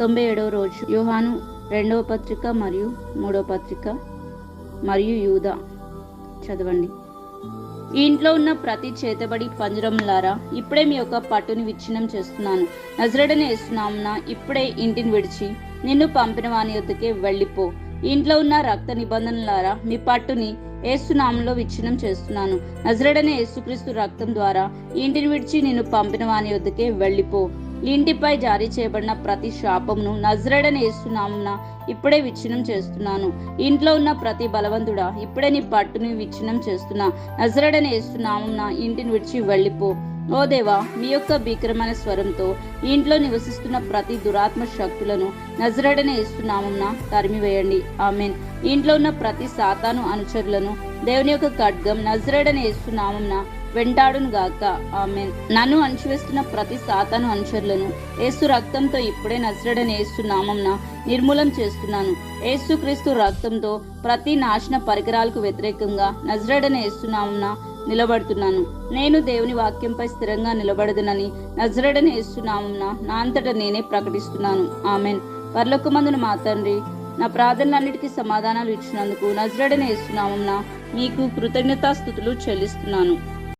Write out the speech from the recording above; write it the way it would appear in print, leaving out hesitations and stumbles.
97వ రోజు. యోహాను 2వ పత్రిక మరియు 3వ పత్రిక మరియు యూదా. చదవండి. ఈ ఇంట్లో ఉన్న ప్రతి చేతబడి పంజరంలారా, ఇప్పుడే మీ యొక్క పట్టుని విచ్ఛిన్నం చేస్తున్నాను. నజరేయుడైన యేసు నామమున ఇప్పుడే ఇంటిని విడిచి నిన్ను పంపిన వాని యొద్దకే వెళ్ళిపో. ఈ ఇంట్లో ఉన్న రక్త నిబంధనలారా, మీ పట్టుని యేసు నామములో విచ్ఛిన్నం చేస్తున్నాను. నజరేయుడైన యేసుక్రీస్తు రక్తం ద్వారా ఈ ఇంటిని విడిచి నిన్ను పంపిన వాని యొద్దకే వెళ్ళిపో. ఈ ఇంటిపై జారీ చేయబడిన ప్రతి శాపమును నజరేయుడైన యేసు నామమున ఇప్పుడే విచ్ఛిన్నం చేస్తున్నాను. ఇంట్లో ఉన్న ప్రతి బలవంతుడా, ఇప్పుడే నీ పట్టుని విచ్ఛిన్నం చేస్తున్నా. నజరేయుడైన యేసు నామమున ఇంటిని విడిచి వెళ్ళిపో. ఓ దేవా, మీ యొక్క భీకరమైన స్వరంతో ఈ ఇంట్లో నివసిస్తున్న ప్రతి దురాత్మ శక్తులను నజరేయుడైన యేసు నామమున తరిమివేయండి. ఆమేన్. ఈ ఇంట్లో ఉన్న ప్రతి సాతాను అనుచరులను దేవుని యొక్క ఖడ్గం నజరేయుడైన యేసు నామమున వెంటాడును గాక. ఆమేన్. నన్ను అణచివేస్తున్న ప్రతి సాతాను అనుచరులను యేసు రక్తంతో ఇప్పుడే నజరేయుడైన యేసు నామమున నిర్మూలం చేస్తున్నాను. యేసుక్రీస్తు రక్తంతో ప్రతి నాశన పరికరాలకు వ్యతిరేకంగా నజరేయుడైన యేసు నామమున నిలబడుతున్నాను. నేను దేవుని వాక్యంపై స్థిరంగా నిలబడదునని నజరేయుడైన యేసు నామమున నా అంతటా నేనే ప్రకటిస్తున్నాను. ఆమేన్. పరలోకమందున మా తండ్రి, నా ప్రార్థనలన్నిటికీ సమాధానాలు ఇచ్చినందుకు నజరేయుడైన యేసు నామమున మీకు కృతజ్ఞతాస్తుతులు చెల్లిస్తున్నాను.